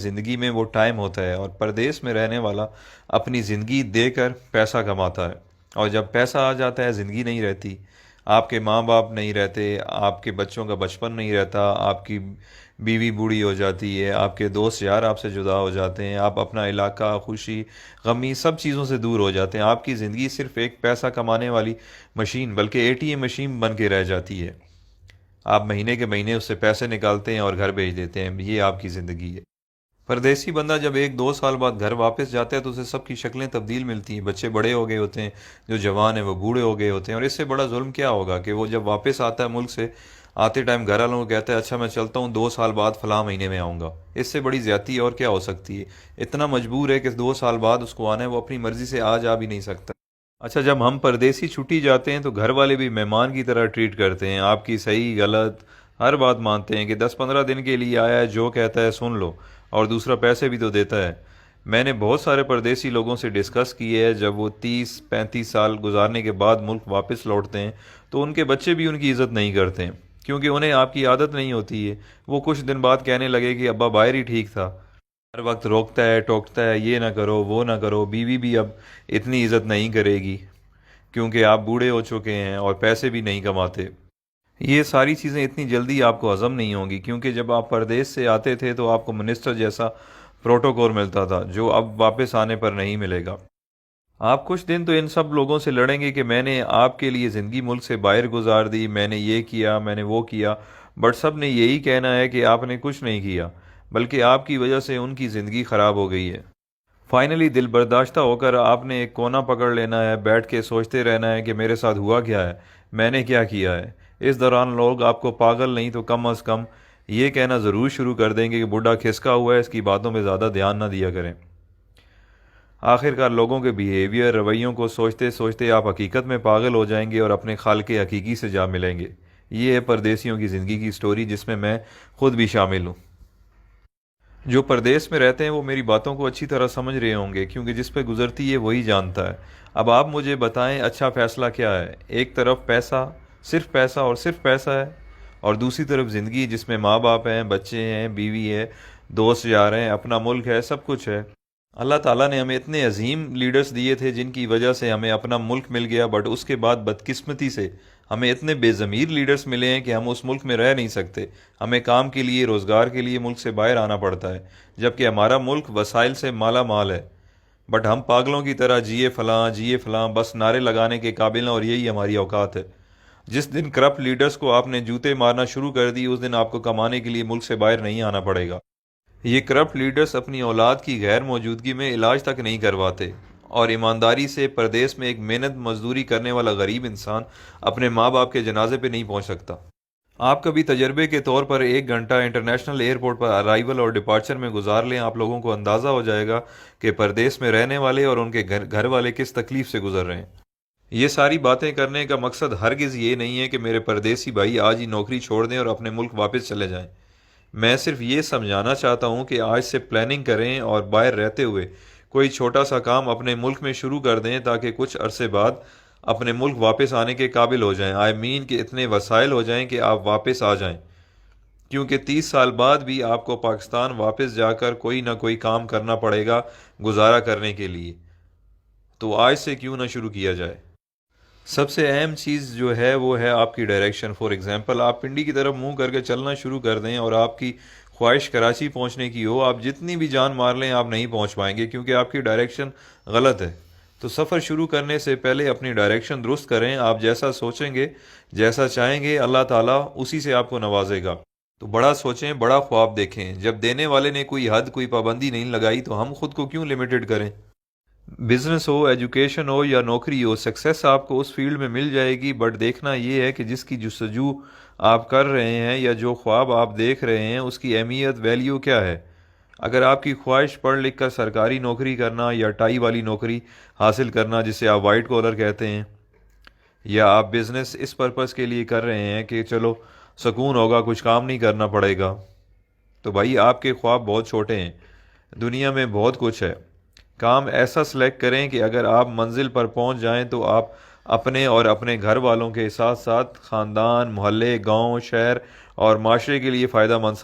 زندگی میں وہ ٹائم ہوتا ہے، اور پردیس میں رہنے والا اپنی زندگی دے کر پیسہ کماتا ہے، اور جب پیسہ آ جاتا ہے زندگی نہیں رہتی۔ آپ کے ماں باپ نہیں رہتے، آپ کے بچوں کا بچپن نہیں رہتا، آپ کی بیوی بوڑھی ہو جاتی ہے، آپ کے دوست یار آپ سے جدا ہو جاتے ہیں، آپ اپنا علاقہ، خوشی غمی سب چیزوں سے دور ہو جاتے ہیں۔ آپ کی زندگی صرف ایک پیسہ کمانے والی مشین، بلکہ اے ٹی ایم مشین بن کے رہ جاتی ہے۔ آپ مہینے کے مہینے اس سے پیسے نکالتے ہیں اور گھر بھیج دیتے ہیں، یہ آپ کی زندگی ہے۔ پردیسی بندہ جب ایک دو سال بعد گھر واپس جاتا ہے تو اسے سب کی شکلیں تبدیل ملتی ہیں، بچے بڑے ہو گئے ہوتے ہیں، جو جوان ہیں وہ بوڑھے ہو گئے ہوتے ہیں، اور اس سے بڑا ظلم کیا ہوگا کہ وہ جب واپس آتا ہے ملک سے، آتے ٹائم گھر والوں کو کہتا ہے اچھا میں چلتا ہوں، 2 سال بعد فلاں مہینے میں آؤں گا۔ اس سے بڑی زیادتی اور کیا ہو سکتی ہے؟ اتنا مجبور ہے کہ 2 سال بعد اس کو آنا ہے، وہ اپنی مرضی سے جا بھی نہیں سکتا۔ اچھا، جب ہم پردیسی چھٹی جاتے ہیں تو گھر والے بھی مہمان کی طرح ٹریٹ کرتے ہیں، آپ کی صحیح غلط ہر بات مانتے ہیں کہ 10-15 دن کے لیے آیا ہے، جو کہتا ہے سن لو، اور دوسرا پیسے بھی تو دیتا ہے۔ میں نے بہت سارے پردیسی لوگوں سے ڈسکس کی ہے، جب وہ 30-35 سال گزارنے کے بعد ملک واپس لوٹتے ہیں تو ان کے بچے بھی ان کی عزت نہیں کرتے ہیں، کیونکہ انہیں آپ کی عادت نہیں ہوتی ہے۔ وہ کچھ دن بعد کہنے لگے کہ ابا باہر ہی ٹھیک تھا، ہر وقت روکتا ہے ٹوکتا ہے، یہ نہ کرو وہ نہ کرو، بیوی بھی اب اتنی عزت نہیں کرے گی کیونکہ آپ بوڑھے ہو چکے ہیں اور پیسے بھی نہیں کماتے۔ یہ ساری چیزیں اتنی جلدی آپ کو ہضم نہیں ہوں گی، کیونکہ جب آپ پردیس سے آتے تھے تو آپ کو منسٹر جیسا پروٹوکول ملتا تھا، جو اب واپس آنے پر نہیں ملے گا۔ آپ کچھ دن تو ان سب لوگوں سے لڑیں گے کہ میں نے آپ کے لیے زندگی ملک سے باہر گزار دی، میں نے یہ کیا، میں نے وہ کیا، بٹ سب نے یہی کہنا ہے کہ آپ نے کچھ نہیں کیا، بلکہ آپ کی وجہ سے ان کی زندگی خراب ہو گئی ہے۔ فائنلی دل برداشتہ ہو کر آپ نے ایک کونا پکڑ لینا ہے، بیٹھ کے سوچتے رہنا ہے کہ میرے ساتھ ہوا کیا ہے، میں نے کیا کیا ہے۔ اس دوران لوگ آپ کو پاگل نہیں تو کم از کم یہ کہنا ضرور شروع کر دیں گے کہ بڈھا کھسکا ہوا ہے، اس کی باتوں پہ زیادہ دھیان نہ دیا کریں۔ آخرکار لوگوں کے بیہیویئر رویوں کو سوچتے سوچتے آپ حقیقت میں پاگل ہو جائیں گے اور اپنے خالق حقیقی سے جا ملیں گے۔ یہ ہے پردیسیوں کی زندگی کی سٹوری، جس میں خود بھی شامل ہوں۔ جو پردیس میں رہتے ہیں وہ میری باتوں کو اچھی طرح سمجھ رہے ہوں گے، کیونکہ جس پہ گزرتی ہے وہی جانتا ہے۔ اب آپ مجھے بتائیں اچھا فیصلہ کیا ہے؟ ایک طرف پیسہ اور صرف پیسہ ہے، اور دوسری طرف زندگی جس میں ماں باپ ہیں، بچے ہیں، بیوی ہے، دوست یار ہیں، اپنا ملک ہے، سب کچھ ہے۔ اللہ تعالیٰ نے ہمیں اتنے عظیم لیڈرز دیے تھے جن کی وجہ سے ہمیں اپنا ملک مل گیا، بٹ اس کے بعد بدقسمتی سے ہمیں اتنے بے ضمیر لیڈرز ملے ہیں کہ ہم اس ملک میں رہ نہیں سکتے، ہمیں کام کے لیے، روزگار کے لیے ملک سے باہر آنا پڑتا ہے، جبکہ ہمارا ملک وسائل سے مالا مال ہے، بٹ ہم پاگلوں کی طرح جیے فلاں بس نعرے لگانے کے قابل ہیں، اور یہی ہماری اوقات ہے۔ جس دن کرپٹ لیڈرز کو آپ نے جوتے مارنا شروع کر دی، اس دن آپ کو کمانے کے لیے ملک سے باہر نہیں آنا پڑے گا۔ یہ کرپٹ لیڈرز اپنی اولاد کی غیر موجودگی میں علاج تک نہیں کرواتے، اور ایمانداری سے پردیس میں ایک محنت مزدوری کرنے والا غریب انسان اپنے ماں باپ کے جنازے پہ نہیں پہنچ سکتا۔ آپ کبھی تجربے کے طور پر 1 گھنٹہ انٹرنیشنل ایئرپورٹ پر ارائیول اور ڈپارچر میں گزار لیں، آپ لوگوں کو اندازہ ہو جائے گا کہ پردیس میں رہنے والے اور ان کے گھر والے کس تکلیف سے گزر رہے ہیں۔ یہ ساری باتیں کرنے کا مقصد ہرگز یہ نہیں ہے کہ میرے پردیسی بھائی آج ہی نوکری چھوڑ دیں اور اپنے ملک واپس چلے جائیں۔ میں صرف یہ سمجھانا چاہتا ہوں کہ آج سے پلاننگ کریں اور باہر رہتے ہوئے کوئی چھوٹا سا کام اپنے ملک میں شروع کر دیں، تاکہ کچھ عرصے بعد اپنے ملک واپس آنے کے قابل ہو جائیں۔ کہ اتنے وسائل ہو جائیں کہ آپ واپس آ جائیں، کیونکہ 30 سال بعد بھی آپ کو پاکستان واپس جا کر کوئی نہ کوئی کام کرنا پڑے گا گزارا کرنے کے لیے۔ تو آج سے کیوں نہ شروع کیا جائے؟ سب سے اہم چیز جو ہے وہ ہے آپ کی ڈائریکشن۔ فار ایگزامپل، آپ پنڈی کی طرف منہ کر کے چلنا شروع کر دیں اور آپ کی خواہش کراچی پہنچنے کی ہو، آپ جتنی بھی جان مار لیں آپ نہیں پہنچ پائیں گے، کیونکہ آپ کی ڈائریکشن غلط ہے۔ تو سفر شروع کرنے سے پہلے اپنی ڈائریکشن درست کریں۔ آپ جیسا سوچیں گے، جیسا چاہیں گے، اللہ تعالیٰ اسی سے آپ کو نوازے گا۔ تو بڑا سوچیں، بڑا خواب دیکھیں۔ جب دینے والے نے کوئی حد، کوئی پابندی نہیں لگائی تو ہم خود کو کیوں لمیٹڈ کریں؟ بزنس ہو، ایجوکیشن ہو یا نوکری ہو، سکسیس آپ کو اس فیلڈ میں مل جائے گی، بٹ دیکھنا یہ ہے کہ جس کی جستجو آپ کر رہے ہیں یا جو خواب آپ دیکھ رہے ہیں اس کی اہمیت، ویلیو کیا ہے۔ اگر آپ کی خواہش پڑھ لکھ کر سرکاری نوکری کرنا یا ٹائی والی نوکری حاصل کرنا جسے آپ وائٹ کالر کہتے ہیں، یا آپ بزنس اس پرپس کے لیے کر رہے ہیں کہ چلو سکون ہوگا، کچھ کام نہیں کرنا پڑے گا، تو بھائی آپ کے خواب بہت چھوٹے ہیں۔ دنیا میں بہت کچھ ہے۔ کام ایسا سلیکٹ کریں کہ اگر آپ منزل پر پہنچ جائیں تو آپ اپنے اور اپنے گھر والوں کے ساتھ ساتھ خاندان، محلے، گاؤں، شہر اور معاشرے کے لیے فائدہ مند